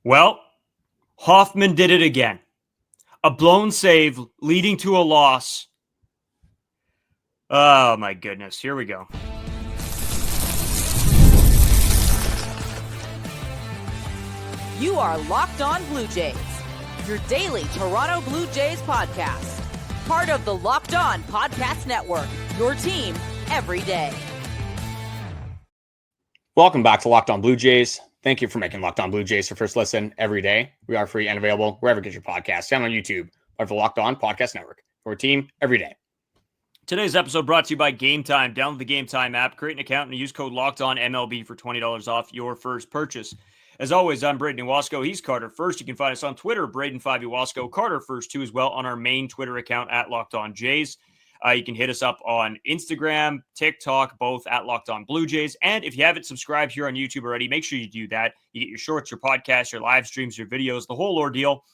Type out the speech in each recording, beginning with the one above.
Well, Hoffman did it again. A blown save leading to a loss. Oh, my goodness. Here we go. You are Locked On Blue Jays, your daily Toronto Blue Jays podcast. Part of the Locked On Podcast Network, your team every day. Welcome back to Locked On Blue Jays. Thank you for making Locked On Blue Jays your first listen every day. We are free and available wherever you get your podcasts and on YouTube, part of the Locked On Podcast Network, your team every day. Today's episode brought to you by Game Time. Download the Game Time app, create an account, and use code LOCKEDONMLB for $20 off your first purchase. As always, I'm Brayden Iwasko. He's Carter First. You can find us on Twitter, Brayden5 Iwasko, Carter First too, as well on our main Twitter account at Locked On Jays. You can hit us up on Instagram, TikTok, both at Locked On Blue Jays. And if you haven't subscribed here on YouTube already, make sure you do that. You get your shorts, your podcasts, your live streams, your videos, the whole ordeal.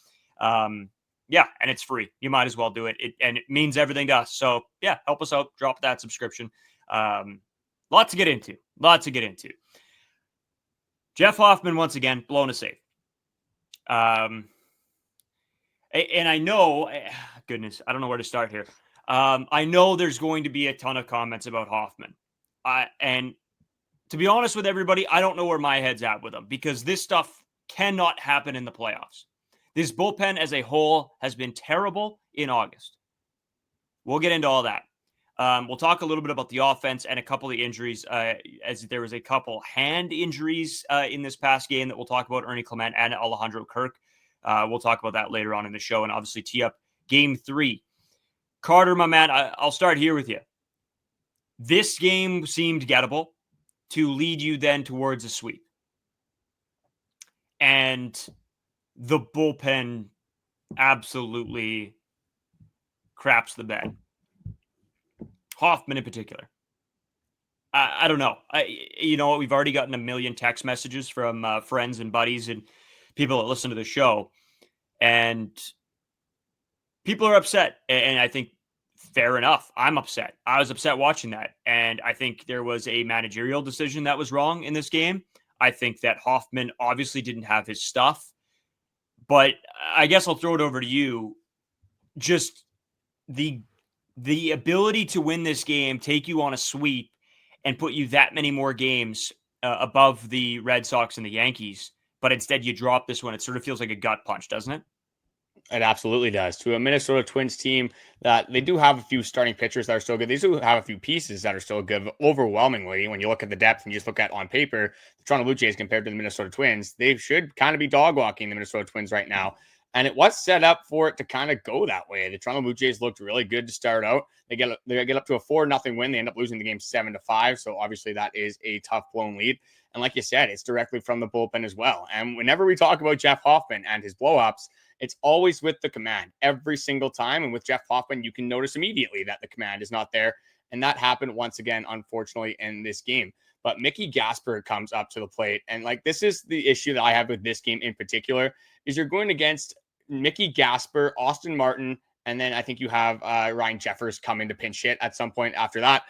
Yeah, and it's free. You might as well do it. And it means everything to us. So, yeah, help us out. Drop that subscription. Lots to get into. Jeff Hoffman, once again, blown a save. And I know, goodness, I don't know where to start here. I know there's going to be a ton of comments about Hoffman. And to be honest with everybody, I don't know where my head's at with him because this stuff cannot happen in the playoffs. This bullpen as a whole has been terrible in August. We'll get into all that. We'll talk a little bit about the offense and a couple of the injuries, as there was a couple hand injuries in this past game that we'll talk about, Ernie, Clement, and Alejandro, Kirk. We'll talk about that later on in the show and obviously tee up Game 3. Carter, my man, I'll start here with you. This game seemed gettable to lead you then towards a sweep. And the bullpen absolutely craps the bed. Hoffman in particular. I don't know. You know what? We've already gotten a million text messages from friends and buddies and people that listen to the show. And people are upset. And I think fair enough. I'm upset. I was upset watching that. And I think there was a managerial decision that was wrong in this game. I think that Hoffman obviously didn't have his stuff. But I guess I'll throw it over to you. Just the ability to win this game, take you on a sweep, and put you that many more games above the Red Sox and the Yankees. But instead you drop this one. It sort of feels like a gut punch, doesn't it? It absolutely does. To a Minnesota Twins team that they do have a few starting pitchers that are still good. They do have a few pieces that are still good. Overwhelmingly, when you look at the depth and you just look at on paper, the Toronto Blue Jays compared to the Minnesota Twins, they should kind of be dog walking the Minnesota Twins right now. And it was set up for it to kind of go that way. The Toronto Blue Jays looked really good to start out. They get up to a 4-0 win. They end up losing the game 7-5. So obviously that is a tough blown lead. And like you said, it's directly from the bullpen as well. And whenever we talk about Jeff Hoffman and his blowups, it's always with the command every single time. And with Jeff Hoffman, you can notice immediately that the command is not there. And that happened once again, unfortunately, in this game. But Mickey Gasper comes up to the plate. And like, this is the issue that I have with this game in particular, is you're going against Mickey Gasper, Austin Martin, and then I think you have Ryan Jeffers come in to pinch hit at some point after that.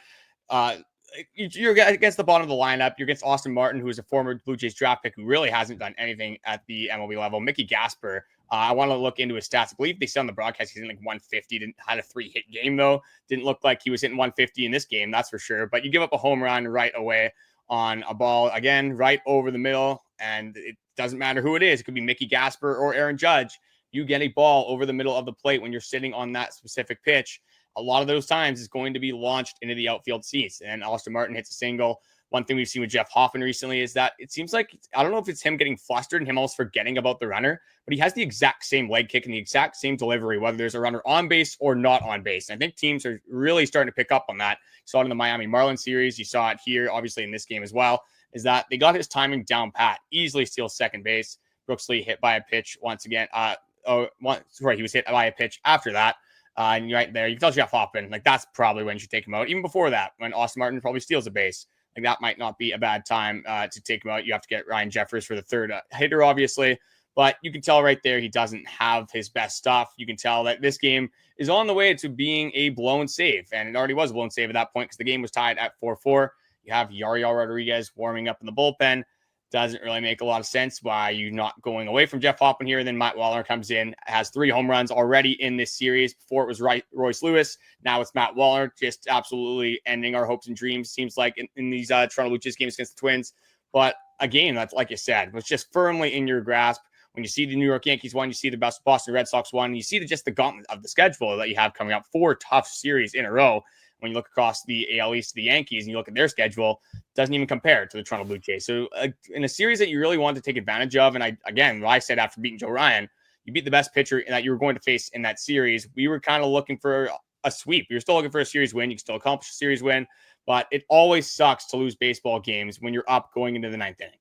You're against the bottom of the lineup. You're against Austin Martin, who is a former Blue Jays draft pick who really hasn't done anything at the MLB level. Mickey Gasper, I want to look into his stats. I believe they said on the broadcast he's in like 150. Had a 3-hit game, though. Didn't look like he was hitting 150 in this game, that's for sure. But you give up a home run right away on a ball, again, right over the middle. And it doesn't matter who it is. It could be Mickey Gasper or Aaron Judge. You get a ball over the middle of the plate when you're sitting on that specific pitch. A lot of those times is going to be launched into the outfield seats. And Austin Martin hits a single. One thing we've seen with Jeff Hoffman recently is that it seems like, I don't know if it's him getting flustered and him almost forgetting about the runner, but he has the exact same leg kick and the exact same delivery, whether there's a runner on base or not on base. And I think teams are really starting to pick up on that. You saw it in the Miami Marlins series. You saw it here, obviously, in this game as well, is that they got his timing down pat. Easily steals second base. Brooks Lee hit by a pitch once again. He was hit by a pitch after that. And right there, you can tell Jeff Hoffman, like, that's probably when you should take him out. Even before that, when Austin Martin probably steals a base, like, that might not be a bad time to take him out. You have to get Ryan Jeffers for the third hitter, obviously. But you can tell right there he doesn't have his best stuff. You can tell that this game is on the way to being a blown save. And it already was a blown save at that point because the game was tied at 4-4. You have Yariel Rodriguez warming up in the bullpen. doesn't really make a lot of sense why you're not going away from Jeff Hoffman here. And then Matt Wallner comes in, has 3 home runs already in this series. Before it was Royce Lewis. Now it's Matt Wallner, just absolutely ending our hopes and dreams, seems like, in these Toronto Blue Jays games against the Twins. But a game that's, like you said, was just firmly in your grasp. When you see the New York Yankees won, you see the Boston Red Sox won, you see just the gauntlet of the schedule that you have coming up, 4 tough series in a row. When you look across the AL East to the Yankees and you look at their schedule, doesn't even compare to the Toronto Blue Jays. So in a series that you really want to take advantage of, and I said after beating Joe Ryan, you beat the best pitcher that you were going to face in that series. We were kind of looking for a sweep. We were still looking for a series win. You can still accomplish a series win, but it always sucks to lose baseball games when you're up going into the 9th inning.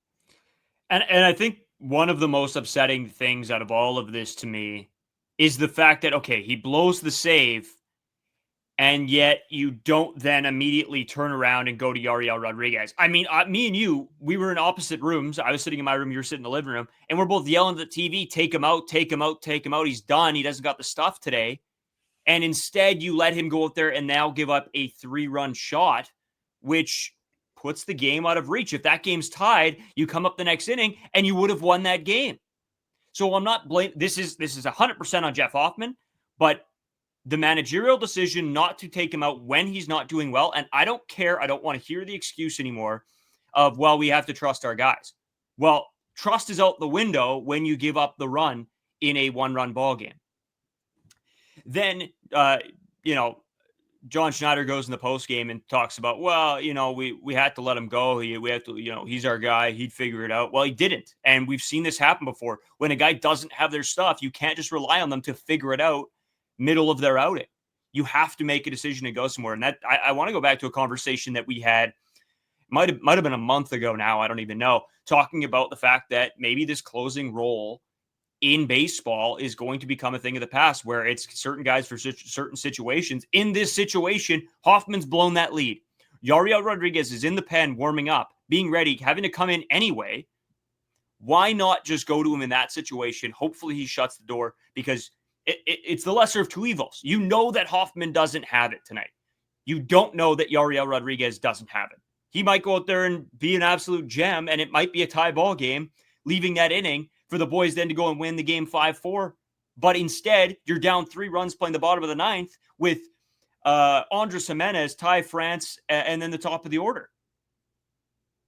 And I think one of the most upsetting things out of all of this to me is the fact that, okay, he blows the save, and yet you don't then immediately turn around and go to Yariel Rodriguez. I mean, me and you, we were in opposite rooms. I was sitting in my room, you were sitting in the living room, and we're both yelling at the TV, take him out, take him out, take him out. He's done. He doesn't got the stuff today. And instead, you let him go out there and now give up a 3-run shot, which puts the game out of reach. If that game's tied, you come up the next inning and you would have won that game. So I'm not blaming. This is 100% on Jeff Hoffman, but the managerial decision not to take him out when he's not doing well. And I don't care. I don't want to hear the excuse anymore of, well, we have to trust our guys. Well, trust is out the window when you give up the run in a 1-run ball game. Then, John Schneider goes in the post game and talks about, well, we had to let him go. We have to, he's our guy. He'd figure it out. Well, he didn't. And we've seen this happen before. When a guy doesn't have their stuff, you can't just rely on them to figure it out middle of their outing. You have to make a decision to go somewhere. And that I want to go back to a conversation that we had, might have been a month ago now, I don't even know, talking about the fact that maybe this closing role in baseball is going to become a thing of the past, where it's certain guys for certain situations. In this situation, Hoffman's blown that lead. Yariel Rodriguez is in the pen, warming up, being ready, having to come in anyway. Why not just go to him in that situation? Hopefully he shuts the door, because it's the lesser of 2 evils. You know that Hoffman doesn't have it tonight. You don't know that Yariel Rodriguez doesn't have it. He might go out there and be an absolute gem, and it might be a tie ball game, leaving that inning for the boys then to go and win the game 5-4. But instead, you're down 3 runs playing the bottom of the 9th with Andres Gimenez, Ty France, and then the top of the order.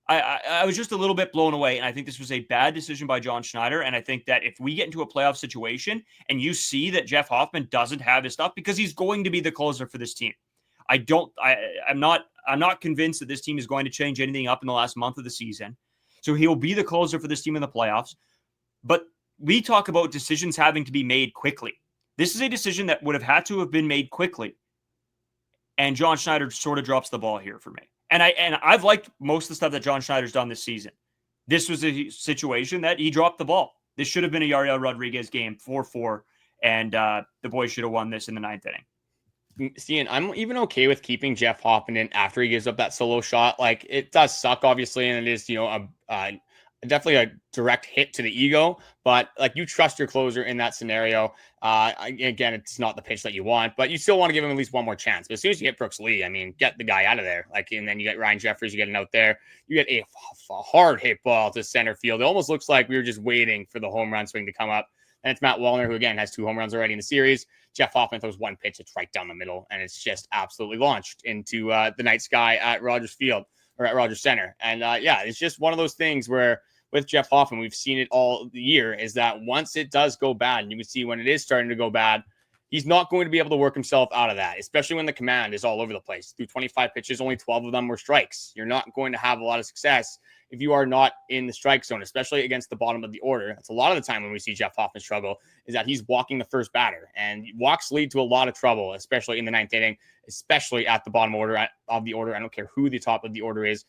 I was just a little bit blown away, and I think this was a bad decision by John Schneider. And I think that if we get into a playoff situation and you see that Jeff Hoffman doesn't have his stuff, because he's going to be the closer for this team, I'm not convinced that this team is going to change anything up in the last month of the season. So he will be the closer for this team in the playoffs. But we talk about decisions having to be made quickly. This is a decision that would have had to have been made quickly. And John Schneider sort of drops the ball here for me. And I've liked most of the stuff that John Schneider's done this season. This was a situation that he dropped the ball. This should have been a Yariel Rodriguez game, 4-4, and the boys should have won this in the 9th inning. See, and I'm even okay with keeping Jeff Hoffman in after he gives up that solo shot. Like, it does suck, obviously, and it is, definitely a direct hit to the ego, but like, you trust your closer in that scenario. Again, it's not the pitch that you want, but you still want to give him at least one more chance. But as soon as you hit Brooks Lee, I mean, get the guy out of there. Like, and then you get Ryan Jeffries, you get it out there, you get a hard hit ball to center field. It almost looks like we were just waiting for the home run swing to come up. And it's Matt Wallner, who again has 2 home runs already in the series. Jeff Hoffman throws 1 pitch. It's right down the middle, and it's just absolutely launched into the night sky at Rogers Field, or at Rogers Center. And it's just one of those things where with Jeff Hoffman, we've seen it all year, is that once it does go bad, and you can see when it is starting to go bad, he's not going to be able to work himself out of that, especially when the command is all over the place. Through 25 pitches, only 12 of them were strikes. You're not going to have a lot of success if you are not in the strike zone, especially against the bottom of the order. That's a lot of the time when we see Jeff Hoffman struggle, is that he's walking the first batter, and walks lead to a lot of trouble, especially in the 9th inning, especially at the bottom order of the order. I don't care who the top of the order is.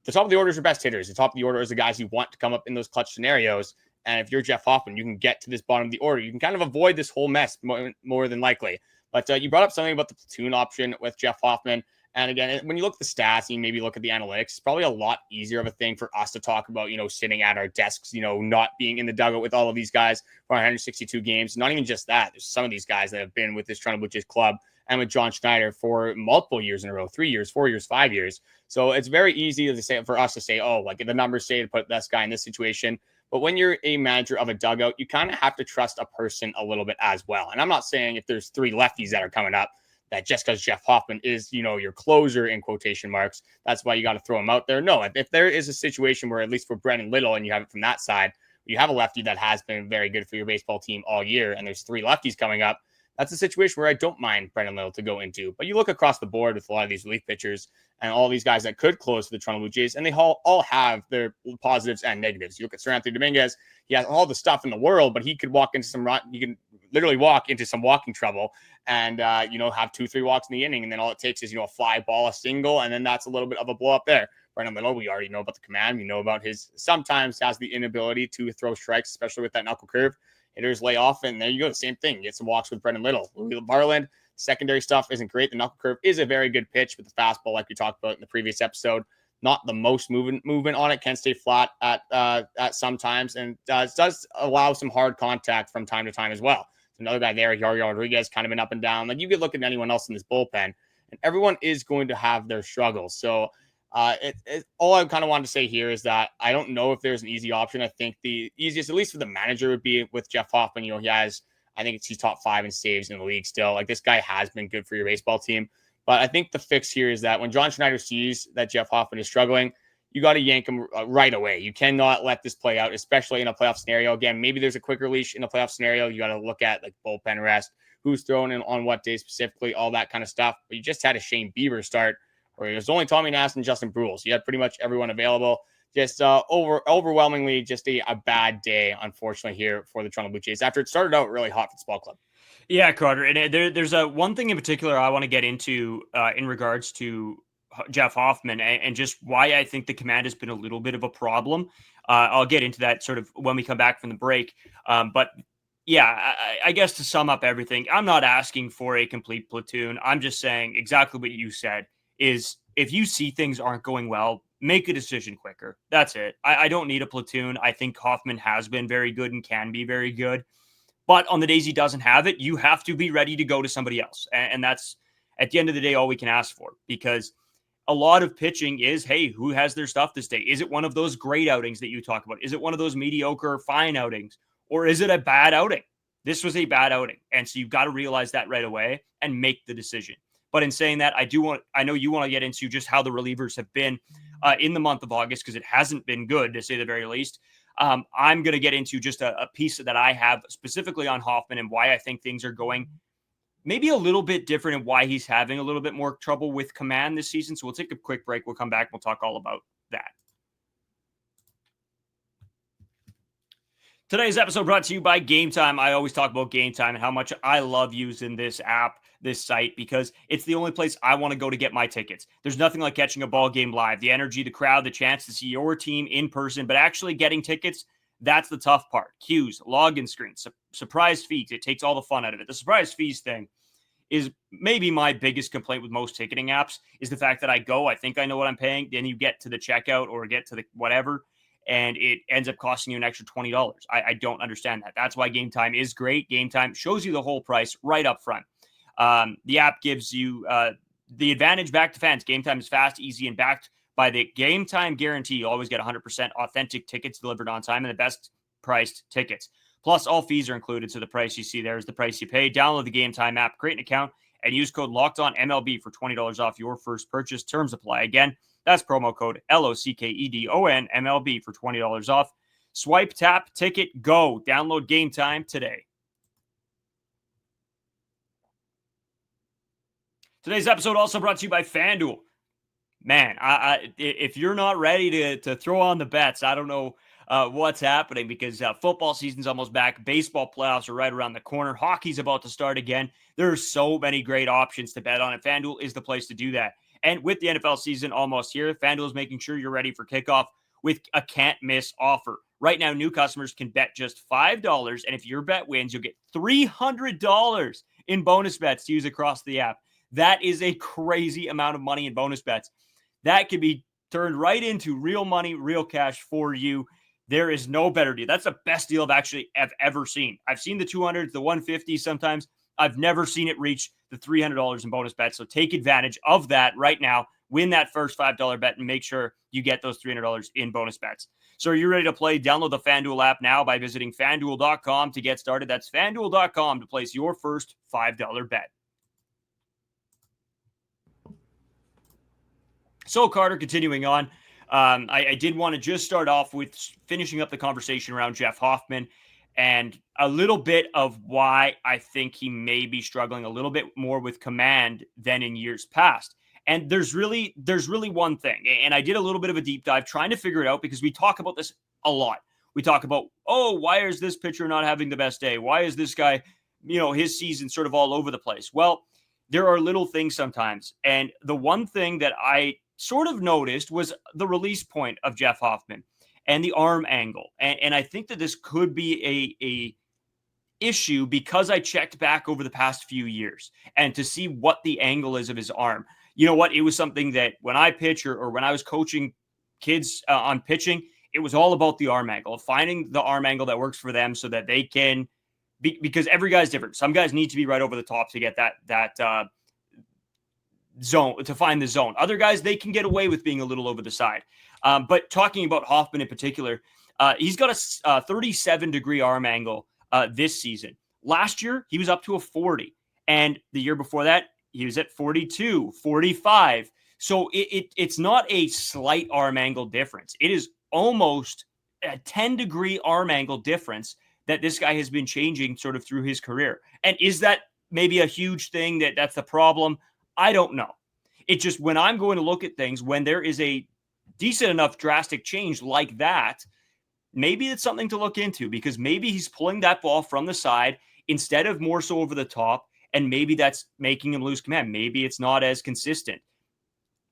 The top of the order is your best hitters. The top of the order is the guys you want to come up in those clutch scenarios. And if you're Jeff Hoffman, you can get to this bottom of the order. You can kind of avoid this whole mess more than likely. But you brought up something about the platoon option with Jeff Hoffman. And again, when you look at the stats and you maybe look at the analytics, it's probably a lot easier of a thing for us to talk about, sitting at our desks, not being in the dugout with all of these guys for 162 games. Not even just that. There's some of these guys that have been with this Toronto Blue Jays club and with John Schneider for multiple years in a row, 3 years, 4 years, 5 years. So it's very easy to say for us to say, oh, like the numbers say to put this guy in this situation. But when you're a manager of a dugout, you kind of have to trust a person a little bit as well. And I'm not saying if there's 3 lefties that are coming up, that just because Jeff Hoffman is, your closer in quotation marks, that's why you got to throw him out there. No, if there is a situation where, at least for Brendan Little, and you have it from that side, you have a lefty that has been very good for your baseball team all year, and there's 3 lefties coming up, that's a situation where I don't mind Brendan Little to go into. But you look across the board with a lot of these relief pitchers and all these guys that could close for the Toronto Blue Jays, and they all have their positives and negatives. You look at Seranthony Dominguez, he has all the stuff in the world, but he could literally walk into some walking trouble and, have 2-3 walks in the inning. And then all it takes is, a fly ball, a single, and then that's a little bit of a blow up there. Brendan Little, we already know about the command. We know about his sometimes has the inability to throw strikes, especially with that knuckle curve. Hitters lay off, and there you go. The same thing. Get some walks with Brendan Little. Barland, secondary stuff isn't great. The knuckle curve is a very good pitch with the fastball, like we talked about in the previous episode. Not the most movement on it. Can stay flat at sometimes, and does allow some hard contact from time to time as well. Another guy there, Yariel Rodriguez, kind of been up and down. Like you could look at anyone else in this bullpen, and everyone is going to have their struggles. So all I kind of wanted to say here is that I don't know if there's an easy option. I think the easiest, at least for the manager, would be with Jeff Hoffman. He's top 5 in saves in the league still. Like this guy has been good for your baseball team. But I think the fix here is that when John Schneider sees that Jeff Hoffman is struggling, you got to yank him right away. You cannot let this play out, especially in a playoff scenario. Again, maybe there's a quicker leash in a playoff scenario. You got to look at like bullpen rest, who's throwing in on what day specifically, all that kind of stuff. But you just had a Shane Bieber start where it was only Tommy Nass and Justin Brules. You had pretty much everyone available. Just overwhelmingly just a bad day, unfortunately, here for the Toronto Blue Jays after it started out really hot for the ball club. Yeah, Carter. And there's one thing in particular I want to get into in regards to Jeff Hoffman and just why I think the command has been a little bit of a problem. I'll get into that sort of when we come back from the break. But yeah, I guess to sum up everything, I'm not asking for a complete platoon. I'm just saying exactly what you said is if you see things aren't going well, make a decision quicker. That's it. I don't need a platoon. I think Hoffman has been very good and can be very good. But on the days he doesn't have it, you have to be ready to go to somebody else. And that's, at the end of the day, all we can ask for. Because a lot of pitching is, hey, who has their stuff this day? Is it one of those great outings that you talk about? Is it one of those mediocre, fine outings? Or is it a bad outing? This was a bad outing. And so you've got to realize that right away and make the decision. But in saying that, I know you want to get into just how the relievers have been in the month of August, because it hasn't been good, to say the very least. I'm going to get into just a piece that I have specifically on Hoffman and why I think things are going maybe a little bit different and why he's having a little bit more trouble with command this season. So we'll take a quick break. We'll come back. We'll talk all about that. Today's episode brought to you by Game Time. I always talk about Game Time and how much I love using this app, this site, because it's the only place I want to go to get my tickets. There's nothing like catching a ball game live. The energy, the crowd, the chance to see your team in person, but actually getting tickets, that's the tough part. Queues, login screens, surprise fees. It takes all the fun out of it. The surprise fees thing is maybe my biggest complaint with most ticketing apps is the fact that I think I know what I'm paying. Then you get to the checkout or get to the whatever, and it ends up costing you an extra $20. I don't understand that. That's why Game Time is great. Game Time shows you the whole price right up front. The app gives you the advantage back to fans. Game Time is fast, easy, and backed by the Game Time guarantee. You always get 100% authentic tickets delivered on time and the best priced tickets. Plus, all fees are included, so the price you see there is the price you pay. Download the Game Time app, create an account, and use code LOCKEDONMLB for $20 off your first purchase. Terms apply. Again, that's promo code LOCKEDONMLB for $20 off. Swipe, tap, ticket, go. Download Game Time today. Today's episode also brought to you by FanDuel. Man, if you're not ready to throw on the bets, I don't know what's happening, because football season's almost back. Baseball playoffs are right around the corner. Hockey's about to start again. There are so many great options to bet on, and FanDuel is the place to do that. And with the NFL season almost here, FanDuel is making sure you're ready for kickoff with a can't-miss offer. Right now, new customers can bet just $5, and if your bet wins, you'll get $300 in bonus bets to use across the app. That is a crazy amount of money in bonus bets. That could be turned right into real money, real cash for you. There is no better deal. That's the best deal I've ever seen. I've seen the 200s, the 150s sometimes. I've never seen it reach the $300 in bonus bets. So take advantage of that right now. Win that first $5 bet and make sure you get those $300 in bonus bets. So are you ready to play? Download the FanDuel app now by visiting FanDuel.com to get started. That's FanDuel.com to place your first $5 bet. So Carter, continuing on, I did want to just start off with finishing up the conversation around Jeff Hoffman and a little bit of why I think he may be struggling a little bit more with command than in years past. And there's really one thing, and I did a little bit of a deep dive trying to figure it out because we talk about this a lot. We talk about, why is this pitcher not having the best day? Why is this guy, his season sort of all over the place? Well, there are little things sometimes. And the one thing that I sort of noticed was the release point of Jeff Hoffman and the arm angle. And I think that this could be a issue because I checked back over the past few years and to see what the angle is of his arm. You know what? It was something that when I pitch or when I was coaching kids on pitching, it was all about the arm angle, finding the arm angle that works for them so that they can be, because every guy's different. Some guys need to be right over the top to get that zone, to find the zone. Other guys, they can get away with being a little over the side. But talking about Hoffman in particular, he's got a 37-degree arm angle this season. Last year, he was up to a 40. And the year before that, he was at 42, 45. So it's not a slight arm angle difference. It is almost a 10-degree arm angle difference that this guy has been changing sort of through his career. And is that maybe a huge thing that's the problem? I don't know. It's just when I'm going to look at things, when there is a decent enough drastic change like that, maybe it's something to look into because maybe he's pulling that ball from the side instead of more so over the top. And maybe that's making him lose command. Maybe it's not as consistent.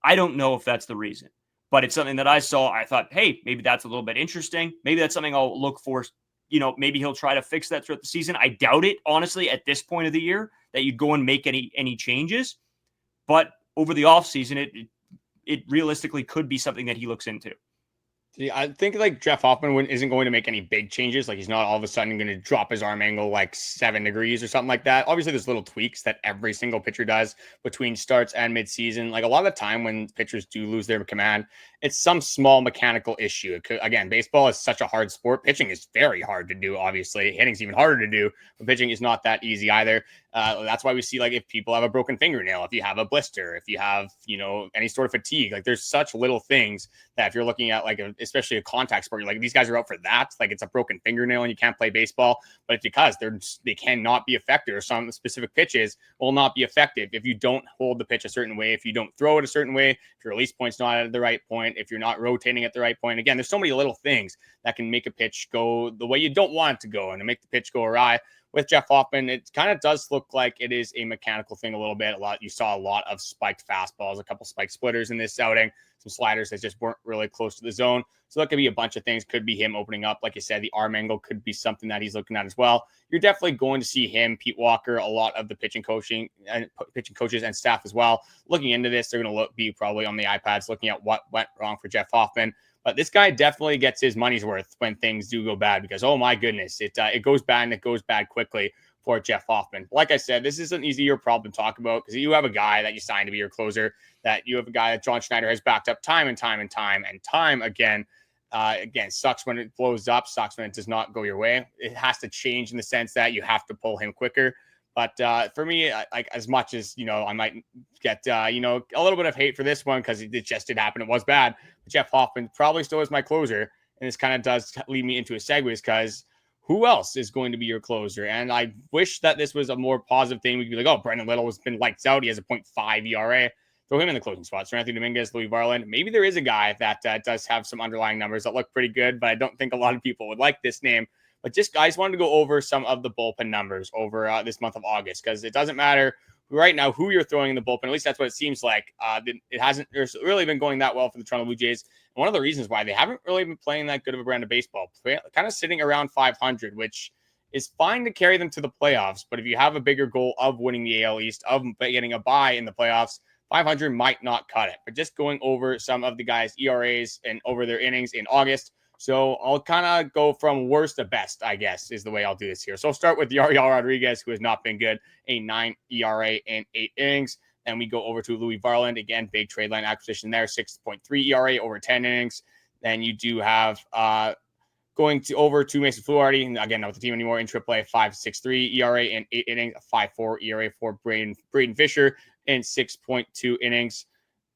I don't know if that's the reason, but it's something that I saw. I thought, hey, maybe that's a little bit interesting. Maybe that's something I'll look for. Maybe he'll try to fix that throughout the season. I doubt it, honestly, at this point of the year that you'd go and make any changes. But over the offseason, it realistically could be something that he looks into. I think like Jeff Hoffman isn't going to make any big changes. Like he's not all of a sudden going to drop his arm angle like 7 degrees or something like that. Obviously, there's little tweaks that every single pitcher does between starts and midseason. Like a lot of the time when pitchers do lose their command, it's some small mechanical issue. Again, baseball is such a hard sport. Pitching is very hard to do, obviously. Hitting's even harder to do, but pitching is not that easy either. That's why we see like if people have a broken fingernail, if you have a blister, if you have, any sort of fatigue, like there's such little things that if you're looking at like especially a contact sport, you're like, these guys are out for that. Like it's a broken fingernail and you can't play baseball, but it's because they cannot be effective, or some specific pitches will not be effective if you don't hold the pitch a certain way, if you don't throw it a certain way, if your release point's not at the right point, if you're not rotating at the right point. Again, there's so many little things that can make a pitch go the way you don't want it to go and to make the pitch go awry. With Jeff Hoffman, it kind of does look like it is a mechanical thing a little bit. You saw a lot of spiked fastballs, a couple spiked splitters in this outing, some sliders that just weren't really close to the zone. So that could be a bunch of things. Could be him opening up. Like I said, the arm angle could be something that he's looking at as well. You're definitely going to see him, Pete Walker, a lot of the pitching coaches and staff as well. Looking into this, they're going to be probably on the iPads looking at what went wrong for Jeff Hoffman. But this guy definitely gets his money's worth when things do go bad because, oh my goodness, it goes bad and it goes bad quickly for Jeff Hoffman. Like I said, this is an easier problem to talk about because you have a guy that you signed to be your closer, that you have a guy that John Schneider has backed up time and time again. Again, sucks when it blows up, sucks when it does not go your way. It has to change in the sense that you have to pull him quicker. But for me, like as much as, I might get, a little bit of hate for this one because it just did happen. It was bad. But Jeff Hoffman probably still is my closer. And this kind of does lead me into a segue because who else is going to be your closer? And I wish that this was a more positive thing. We could be like, oh, Brendan Little has been lights out. He has a 0.5 ERA. Throw him in the closing spot. So Anthony Dominguez, Louis Varland. Maybe there is a guy that does have some underlying numbers that look pretty good, but I don't think a lot of people would like this name. But just guys wanted to go over some of the bullpen numbers over this month of August because it doesn't matter right now who you're throwing in the bullpen. At least that's what it seems like. It hasn't really been going that well for the Toronto Blue Jays. And one of the reasons why they haven't really been playing that good of a brand of baseball, kind of sitting around 500, which is fine to carry them to the playoffs. But if you have a bigger goal of winning the AL East, of getting a bye in the playoffs, 500 might not cut it. But just going over some of the guys' ERAs and over their innings in August, So I'll kind of go from worst to best, I guess, is the way I'll do this here. So I'll start with Yariel Rodriguez, who has not been good, a 9 ERA in 8 innings. Then we go over to Louis Varland. Again, big trade line acquisition there, 6.3 ERA over 10 innings. Then you do have going to over to Mason Fluharty, again, not with the team anymore, in AAA, 5.63 ERA in 8 innings, a 5.4 ERA for Brayden Fisher in 6.2 innings.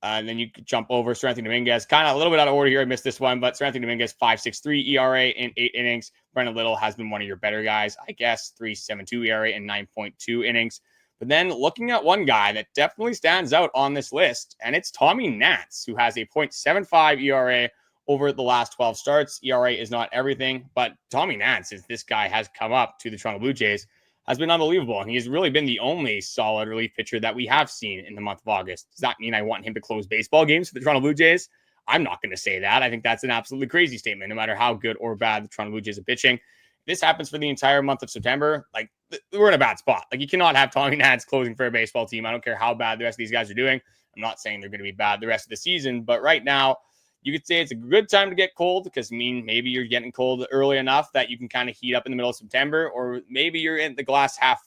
Then you could jump over Seranthony Dominguez. Kind of a little bit out of order here. I missed this one, but Seranthony Dominguez, 5.63 ERA in 8 innings. Brendan Little has been one of your better guys, I guess, 3.72 ERA in 9.2 innings. But then looking at one guy that definitely stands out on this list, and it's Tommy Nance, who has a 0.75 ERA over the last 12 starts. ERA is not everything, but Tommy Nance, as this guy has come up to the Toronto Blue Jays, has been unbelievable. And he's really been the only solid relief pitcher that we have seen in the month of August. Does that mean I want him to close baseball games for the Toronto Blue Jays? I'm not going to say that. I think that's an absolutely crazy statement, no matter how good or bad the Toronto Blue Jays are pitching. If this happens for the entire month of September, like, we're in a bad spot. Like, you cannot have Tommy Nance closing for a baseball team. I don't care how bad the rest of these guys are doing. I'm not saying they're going to be bad the rest of the season, but right now, you could say it's a good time to get cold because, maybe you're getting cold early enough that you can kind of heat up in the middle of September, or maybe you're in the glass half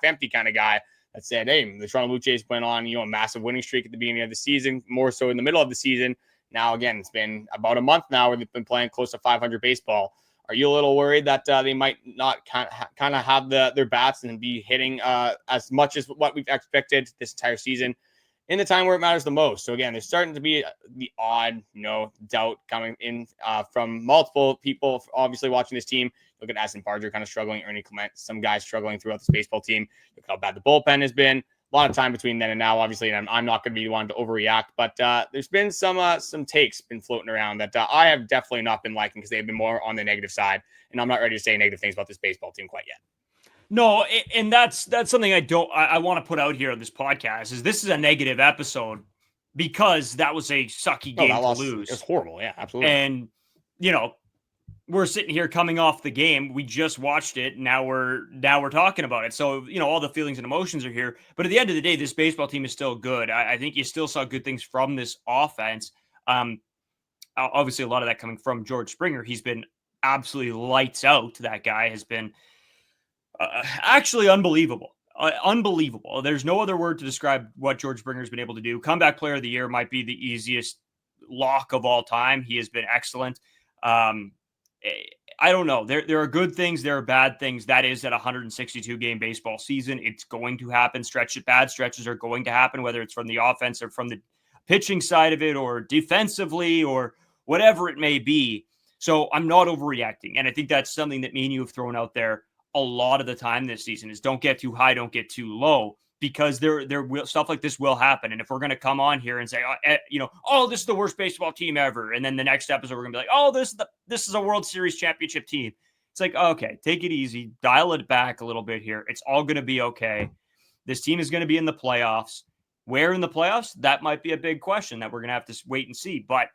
empty kind of guy that said, hey, the Toronto Blue Jays went on, a massive winning streak at the beginning of the season, more so in the middle of the season. Now, again, it's been about a month now where they've been playing close to 500 baseball. Are you a little worried that they might not kind of have their bats and be hitting as much as what we've expected this entire season in the time where it matters the most? So again, there's starting to be the odd, doubt coming in from multiple people, obviously watching this team. Look at Aston Barger kind of struggling, Ernie Clement, some guys struggling throughout this baseball team. Look how bad the bullpen has been. A lot of time between then and now, obviously, and I'm not going to be the one to overreact, but there's been some takes been floating around that I have definitely not been liking because they've been more on the negative side, and I'm not ready to say negative things about this baseball team quite yet. No, and that's something I want to put out here on this podcast is this is a negative episode because that was a sucky game to lose. It was horrible. Yeah, absolutely. And, we're sitting here coming off the game. We just watched it. Now we're talking about it. So, all the feelings and emotions are here. But at the end of the day, this baseball team is still good. I think you still saw good things from this offense. Obviously, a lot of that coming from George Springer. He's been absolutely lights out. That guy has been actually unbelievable. Unbelievable. There's no other word to describe what George Springer's been able to do. Comeback player of the year might be the easiest lock of all time. He has been excellent. I don't know. There are good things. There are bad things. That is at 162 game baseball season. It's going to happen. Bad stretches are going to happen, whether it's from the offense or from the pitching side of it or defensively or whatever it may be. So I'm not overreacting. And I think that's something that me and you have thrown out there a lot of the time this season is don't get too high, don't get too low, because there will stuff like this will happen. And if we're going to come on here and say, this is the worst baseball team ever. And then the next episode, we're gonna be like, oh, this is a World Series championship team. It's like, okay, take it easy, dial it back a little bit here. It's all going to be okay. This team is going to be in the playoffs. Where in the playoffs? That might be a big question that we're going to have to wait and see. But,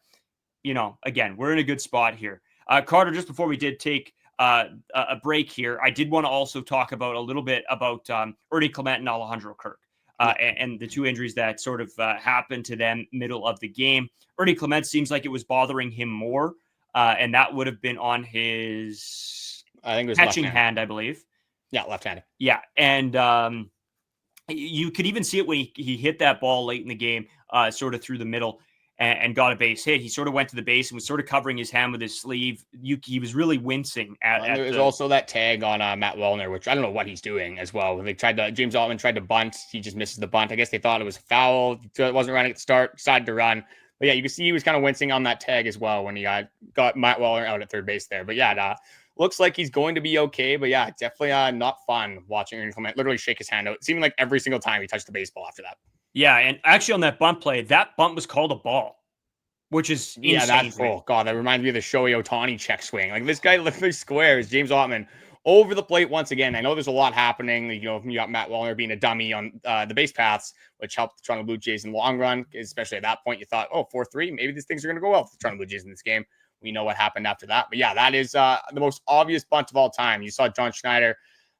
again, we're in a good spot here. Carter, just before we did take a break here, I did want to also talk about a little bit about Ernie Clement and Alejandro Kirk and the two injuries that sort of happened to them middle of the game. Ernie Clement seems like it was bothering him more, and that would have been on his catching hand, I believe. Yeah, left-handed. Yeah, and you could even see it when he hit that ball late in the game, sort of through the middle. And got a base hit. He sort of went to the base and was sort of covering his hand with his sleeve. He was really wincing. There was also that tag on Matt Wellner, which I don't know what he's doing as well. When James Altman tried to bunt, he just misses the bunt. I guess they thought it was a foul. It wasn't running at the start, decided to run. But yeah, you can see he was kind of wincing on that tag as well when he got Matt Wellner out at third base there. But yeah, looks like he's going to be okay. But yeah, definitely not fun watching Ernie Clement literally shake his hand out. It seemed like every single time he touched the baseball after that. Yeah, and actually on that bunt play, that bunt was called a ball, which is insane. Yeah, that's cool. God, that reminds me of the Shohei Ohtani check swing. Like, this guy literally squares James Altman over the plate once again. I know there's a lot happening. You got Matt Wallner being a dummy on the base paths, which helped the Toronto Blue Jays in the long run, especially at that point. You thought, 4-3, maybe these things are going to go well for the Toronto Blue Jays in this game. We know what happened after that. But yeah, that is the most obvious bunt of all time. You saw John Schneider.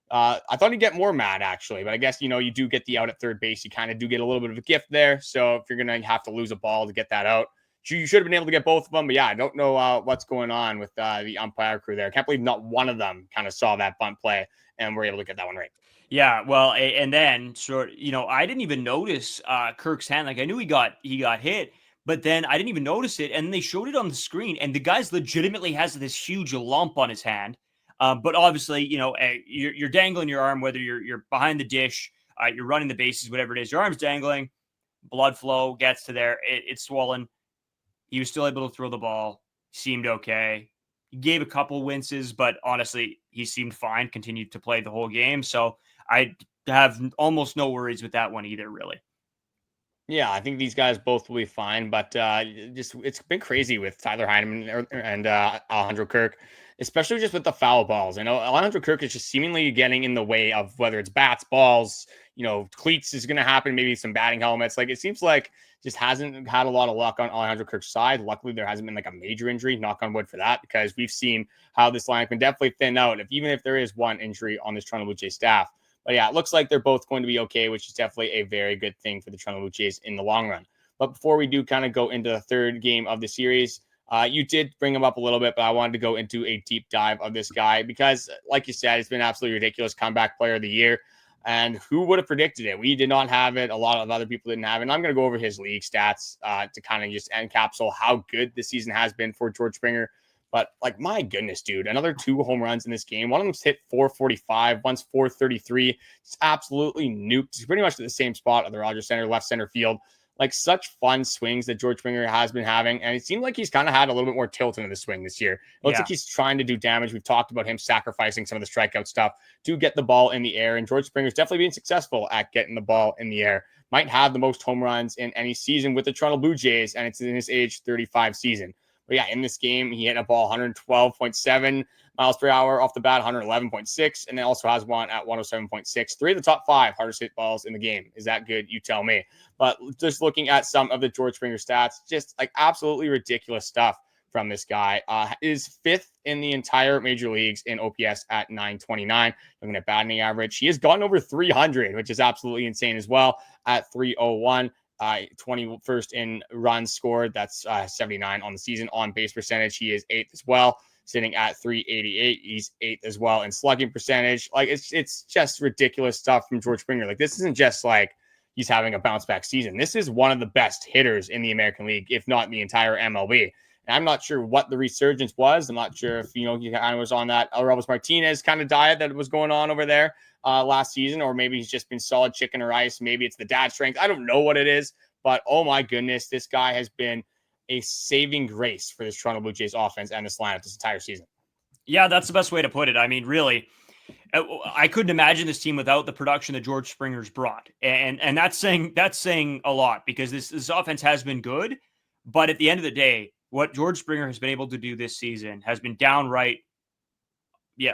I thought he'd get more mad, actually, but I guess, you do get the out at third base. You kind of do get a little bit of a gift there. So if you're going to have to lose a ball to get that out, you should have been able to get both of them. But yeah, I don't know what's going on with the umpire crew there. I can't believe not one of them kind of saw that bunt play and were able to get that one right. Yeah, well, and then I didn't even notice Kirk's hand. Like I knew he got hit, but then I didn't even notice it. And they showed it on the screen, and the guy's legitimately has this huge lump on his hand. But obviously, you're dangling your arm, whether you're behind the dish, you're running the bases, whatever it is. Your arm's dangling, blood flow gets to there, it's swollen. He was still able to throw the ball. Seemed okay. He gave a couple winces, but honestly, he seemed fine. Continued to play the whole game, so I have almost no worries with that one either, really. Yeah, I think these guys both will be fine, but it's been crazy with Tyler Heineman and Alejandro Kirk, especially just with the foul balls. I know Alejandro Kirk is just seemingly getting in the way of whether it's bats, balls, cleats is going to happen, maybe some batting helmets. Like it seems like just hasn't had a lot of luck on Alejandro Kirk's side. Luckily, there hasn't been like a major injury, knock on wood for that, because we've seen how this line can definitely thin out even if there is one injury on this Toronto Blue Jays staff. But yeah, it looks like they're both going to be okay, which is definitely a very good thing for the Toronto Blue Jays in the long run. But before we do kind of go into the third game of the series, you did bring him up a little bit, but I wanted to go into a deep dive of this guy because, like you said, it's been absolutely ridiculous. Comeback player of the year. And who would have predicted it? We did not have it. A lot of other people didn't have it. And I'm going to go over his league stats to kind of just encapsulate how good this season has been for George Springer. But like, my goodness, dude, another 2 home runs in this game. One of them's hit 445, one's 433. It's absolutely nuked. It's pretty much at the same spot at the Rogers Center, left center field. Like, such fun swings that George Springer has been having. And it seemed like he's kind of had a little bit more tilt into the swing this year. It looks like he's trying to do damage. We've talked about him sacrificing some of the strikeout stuff to get the ball in the air. And George Springer's definitely being successful at getting the ball in the air. Might have the most home runs in any season with the Toronto Blue Jays, and it's in his age 35 season. But yeah, in this game, he hit a ball 112.7 miles per hour off the bat, 111.6, and then also has one at 107.6. 3 of the top 5 hardest hit balls in the game. Is that good? You tell me. But just looking at some of the George Springer stats, just like absolutely ridiculous stuff from this guy. Is 5th in the entire major leagues in OPS at 929. Looking at batting average, he has gone over 300, which is absolutely insane as well, at 301. 21st in runs scored. That's 79 on the season. On base percentage, he is 8th as well, sitting at 388. He's 8th as well in slugging percentage. Like, it's just ridiculous stuff from George Springer. Like, this isn't just like he's having a bounce back season. This is one of the best hitters in the American League, if not the entire MLB. And I'm not sure what the resurgence was. I'm not sure if, he kind of was on that Orelvis Martinez kind of diet that was going on over there last season, or maybe he's just been solid chicken or rice. Maybe it's the dad strength. I don't know what it is, but oh my goodness, this guy has been a saving grace for this Toronto Blue Jays offense and this lineup this entire season. Yeah, that's the best way to put it. I mean, really, I couldn't imagine this team without the production that George Springer's brought. And that's saying a lot, because this offense has been good, but at the end of the day, what George Springer has been able to do this season has been downright,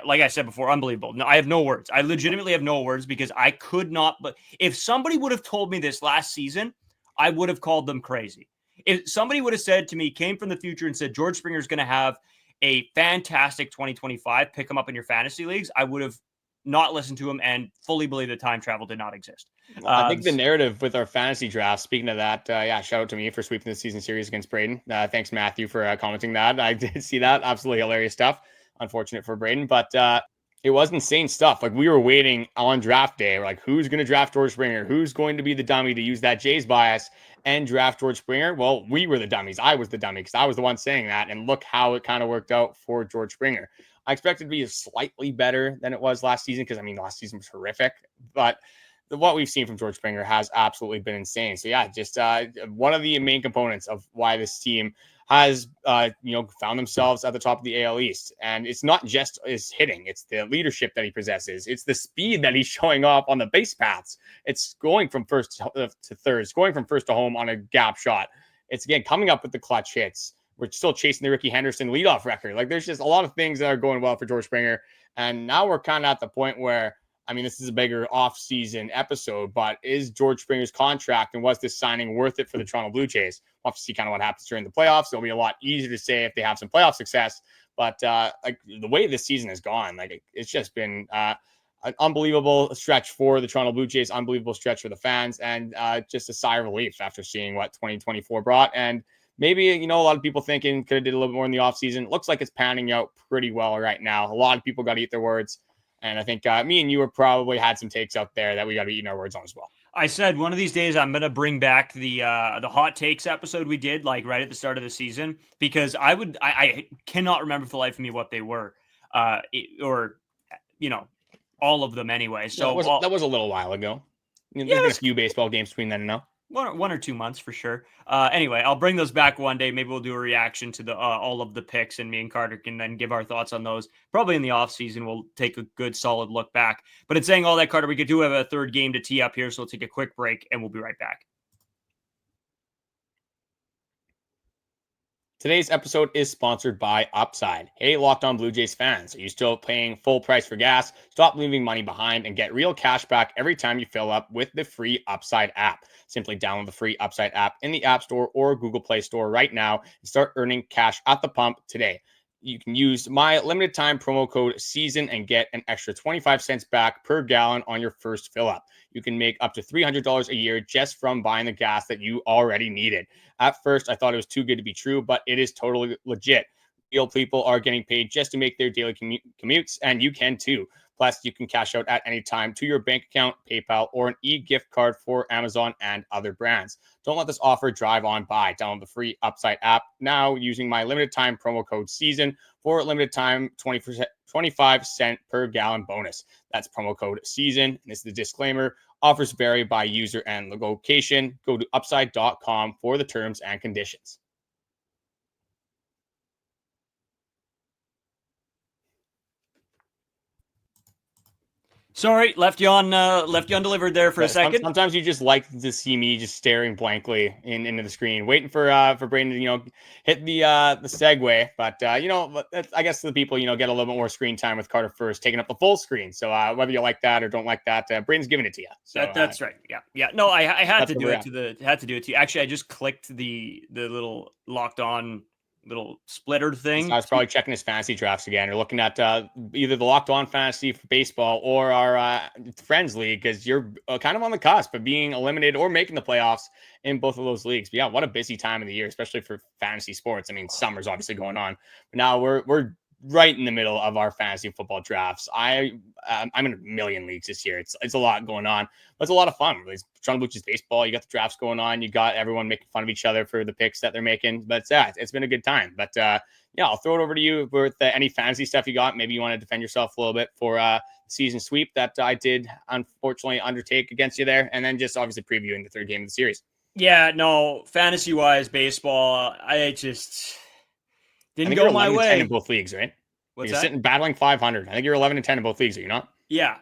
like I said before, unbelievable. No, I have no words. I legitimately have no words, because I could not. But if somebody would have told me this last season, I would have called them crazy. If somebody would have said to me, came from the future and said, George Springer is going to have a fantastic 2025, pick him up in your fantasy leagues, I would have not listened to him and fully believe that time travel did not exist. I think the narrative with our fantasy draft, speaking of that, shout out to me for sweeping the season series against Brayden. Thanks, Matthew, for commenting that. I did see that. Absolutely hilarious stuff. Unfortunate for Brayden, but it was insane stuff. Like, we were waiting on draft day. We're like, who's going to draft George Springer? Who's going to be the dummy to use that Jays bias and draft George Springer? Well, we were the dummies. I was the dummy because I was the one saying that. And look how it kind of worked out for George Springer. I expected it to be slightly better than it was last season, because, I mean, last season was horrific. But what we've seen from George Springer has absolutely been insane. So, yeah, just one of the main components of why this team has found themselves at the top of the AL East. And it's not just his hitting, it's the leadership that he possesses. It's the speed that he's showing off on the base paths. It's going from first to third. It's going from first to home on a gap shot. It's, again, coming up with the clutch hits. We're still chasing the Ricky Henderson leadoff record. Like, there's just a lot of things that are going well for George Springer. And now we're kind of at the point where, I mean, this is a bigger off-season episode, but is George Springer's contract and was this signing worth it for the Toronto Blue Jays? We'll have to see kind of what happens during the playoffs. It'll be a lot easier to say if they have some playoff success. But like, the way this season has gone, like, it's just been an unbelievable stretch for the Toronto Blue Jays, unbelievable stretch for the fans, and just a sigh of relief after seeing what 2024 brought. And maybe, a lot of people thinking could have did a little more in the offseason. Looks like it's panning out pretty well right now. A lot of people got to eat their words. And I think me and you were probably had some takes out there that we got to be eating our words on as well. I said one of these days I'm gonna bring back the hot takes episode we did like right at the start of the season, because I cannot remember for the life of me what they were, or all of them anyway. So that was a little while ago. There's been a few baseball games between then and now. One or 2 months for sure. Anyway, I'll bring those back one day. Maybe we'll do a reaction to the all of the picks, and me and Carter can then give our thoughts on those. Probably in the off season, we'll take a good solid look back. But in saying all that, Carter, we could do have a third game to tee up here, so we'll take a quick break, and we'll be right back. Today's episode is sponsored by Upside. Hey, Locked On Blue Jays fans, are you still paying full price for gas? Stop leaving money behind and get real cash back every time you fill up with the free Upside app. Simply download the free Upside app in the App Store or Google Play Store right now and start earning cash at the pump today. You can use my limited time promo code SEASON and get an extra 25 cents back per gallon on your first fill up. You can make up to $300 a year just from buying the gas that you already needed. At first, I thought it was too good to be true, but it is totally legit. Real people are getting paid just to make their daily commutes, and you can too. Plus, you can cash out at any time to your bank account, PayPal, or an e-gift card for Amazon and other brands. Don't let this offer drive on by. Download the free Upside app now using my limited time promo code SEASON for a limited time 25 cent per gallon bonus. That's promo code SEASON. And this is the disclaimer. Offers vary by user and location. Go to upside.com for the terms and conditions. Sorry, left you undelivered there for a second. Sometimes you just like to see me just staring blankly into the screen, waiting for Brayden to hit the segue. But I guess the people get a little bit more screen time with Carter first, taking up the full screen. So whether you like that or don't like that, Brayden's giving it to you. So that's right. Yeah. No, I had to do it to you. Actually, I just clicked the little Locked On little splitter thing. So I was probably checking his fantasy drafts again, or looking at either the Locked On Fantasy for baseball or our Friends League, because you're kind of on the cusp of being eliminated or making the playoffs in both of those leagues. But yeah, what a busy time of the year, especially for fantasy sports. I mean, summer's obviously going on, but now we're right in the middle of our fantasy football drafts. I'm in a million leagues this year. It's a lot going on, but it's a lot of fun. It's Toronto Blue Jays baseball. You got the drafts going on. You got everyone making fun of each other for the picks that they're making. But it's been a good time. But I'll throw it over to you with any fantasy stuff you got. Maybe you want to defend yourself a little bit for season sweep that I did unfortunately undertake against you there, and then just obviously previewing the third game of the series. Yeah, no, fantasy wise, baseball, I just didn't go my way. 10 in both leagues, right? You're sitting battling 500. I think you're 11-10 in both leagues, are you not? Yeah.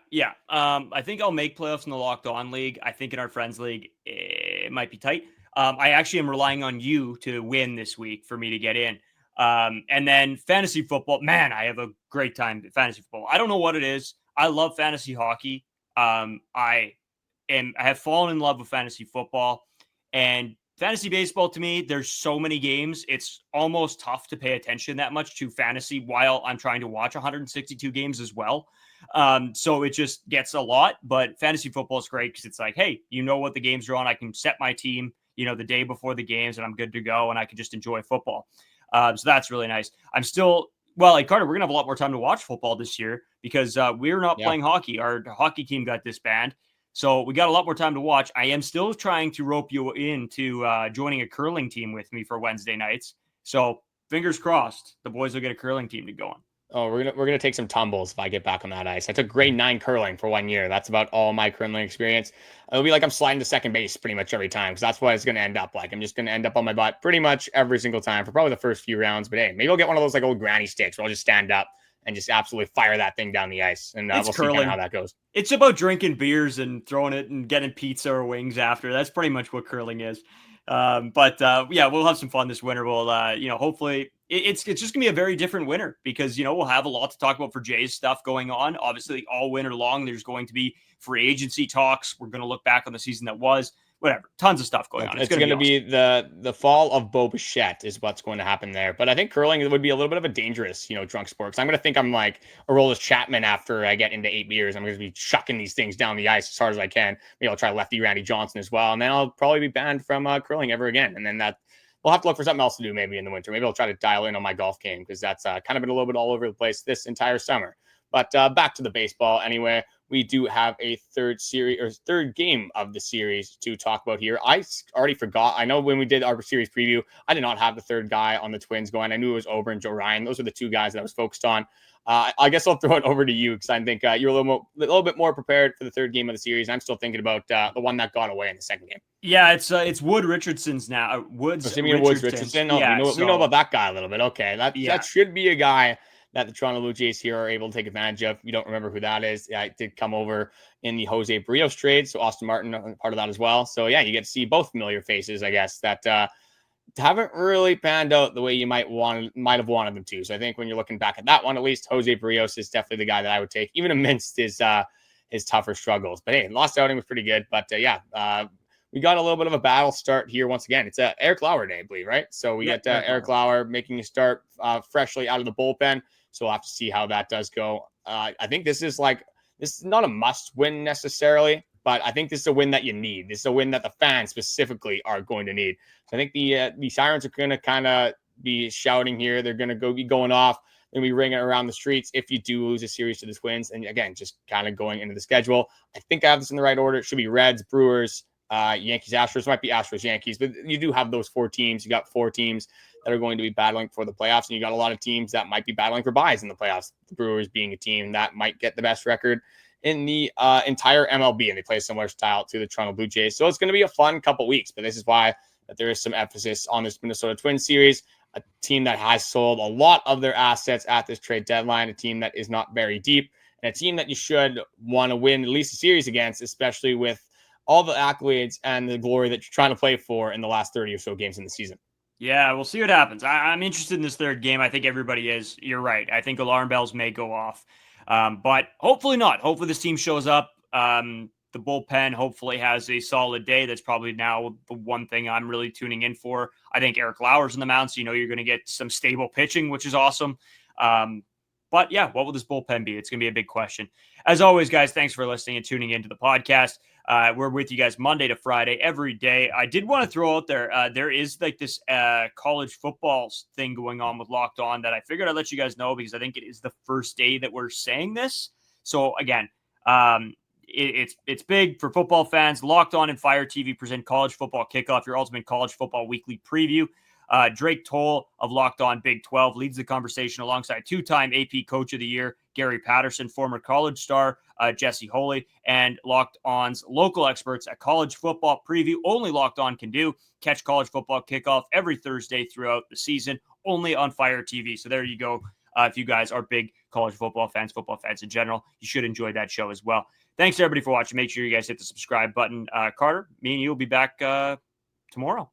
I think I'll make playoffs in the Locked On League. I think in our Friends League, it might be tight. I actually am relying on you to win this week for me to get in. And then fantasy football, man, I have a great time at fantasy football. I don't know what it is. I love fantasy hockey. I have fallen in love with fantasy football, and fantasy baseball, to me, there's so many games. It's almost tough to pay attention that much to fantasy while I'm trying to watch 162 games as well. So it just gets a lot, but fantasy football is great because it's like, hey, what the games are on. I can set my team, the day before the games, and I'm good to go, and I can just enjoy football. So that's really nice. I'm still, Carter, we're going to have a lot more time to watch football this year because we're not playing hockey. Our hockey team got disbanded. So we got a lot more time to watch. I am still trying to rope you into joining a curling team with me for Wednesday nights. So fingers crossed, the boys will get a curling team to go on. Oh, we're gonna take some tumbles if I get back on that ice. I took grade 9 curling for 1 year. That's about all my curling experience. It'll be like I'm sliding to second base pretty much every time because that's what it's gonna end up like. I'm just gonna end up on my butt pretty much every single time for probably the first few rounds. But hey, maybe I'll get one of those like old granny sticks where I'll just stand up and just absolutely fire that thing down the ice. And we'll see kind of how that goes. It's about drinking beers and throwing it and getting pizza or wings after. That's pretty much what curling is. But we'll have some fun this winter. We'll, hopefully it's just gonna be a very different winter because, we'll have a lot to talk about for Jays stuff going on. Obviously all winter long, there's going to be free agency talks. We're going to look back on the season that was. Whatever, tons of stuff going on. It's going to be the fall of Bichette is what's going to happen there. But I think curling would be a little bit of a dangerous, drunk sport. Because I'm going to think I'm like Aroldis Chapman after I get into 8 beers. I'm going to be chucking these things down the ice as hard as I can. Maybe I'll try lefty Randy Johnson as well, and then I'll probably be banned from curling ever again. And then we'll have to look for something else to do maybe in the winter. Maybe I'll try to dial in on my golf game because that's kind of been a little bit all over the place this entire summer. But back to the baseball anyway. We do have a third game of the series to talk about here. I already forgot. I know when we did our series preview, I did not have the third guy on the Twins going. I knew it was Ober and Joe Ryan. Those are the two guys that I was focused on. I guess I'll throw it over to you because I think you're a little bit more prepared for the third game of the series. I'm still thinking about the one that got away in the second game. Yeah, it's Wood Richardson's now. Woods Richardson. No, yeah, we know about that guy a little bit. Okay, that should be a guy that the Toronto Blue Jays here are able to take advantage of. You don't remember who that is. Yeah, it did come over in the Jose Berrios trade, so Austin Martin part of that as well. So yeah, you get to see both familiar faces, I guess, that haven't really panned out the way you might have wanted them to. So I think when you're looking back at that one, at least Jose Berrios is definitely the guy that I would take, even amidst his tougher struggles. But hey, last outing was pretty good. But we got a little bit of a battle start here once again. It's Eric Lauer day, I believe, right? So we get Eric Lauer making a start freshly out of the bullpen. So we'll have to see how that does go. I think this is not a must win necessarily, but I think this is a win that you need. This is a win that the fans specifically are going to need. So I think the sirens are going to kind of be shouting here. They're going to be going off. They're going to be ringing around the streets if you do lose a series to the Twins. And again, just kind of going into the schedule. I think I have this in the right order. It should be Reds, Brewers, Yankees, Astros. Might be Astros, Yankees, but you do have those 4 teams. You got 4 teams that are going to be battling for the playoffs, and you got a lot of teams that might be battling for buys in the playoffs. The Brewers being a team that might get the best record in the entire MLB, and they play similar style to the Toronto Blue Jays. So it's going to be a fun couple weeks, but this is why that there is some emphasis on this Minnesota Twins series, a team that has sold a lot of their assets at this trade deadline, a team that is not very deep, and a team that you should want to win at least a series against, especially with all the accolades and the glory that you're trying to play for in the last 30 or so games in the season. Yeah, we'll see what happens. I'm interested in this third game. I think everybody is. You're right. I think alarm bells may go off, but hopefully not. Hopefully this team shows up. The bullpen hopefully has a solid day. That's probably now the one thing I'm really tuning in for. I think Eric Lauer's in the mound, so you're going to get some stable pitching, which is awesome. But yeah, what will this bullpen be? It's going to be a big question. As always, guys, thanks for listening and tuning into the podcast. We're with you guys Monday to Friday every day. I did want to throw out there is like this college football thing going on with Locked On that I figured I'd let you guys know because I think it is the first day that we're saying this. So again, it's big for football fans. Locked On and Fire TV present College Football Kickoff, your ultimate college football weekly preview. Drake Toll of Locked On Big 12 leads the conversation alongside 2-time AP Coach of the Year, Gary Patterson, former college star, Jesse Holley, and Locked On's local experts at College Football Preview. Only Locked On can do. Catch College Football Kickoff every Thursday throughout the season, only on Fire TV. So there you go. If you guys are big college football fans in general, you should enjoy that show as well. Thanks, everybody, for watching. Make sure you guys hit the subscribe button. Carter, me and you will be back tomorrow.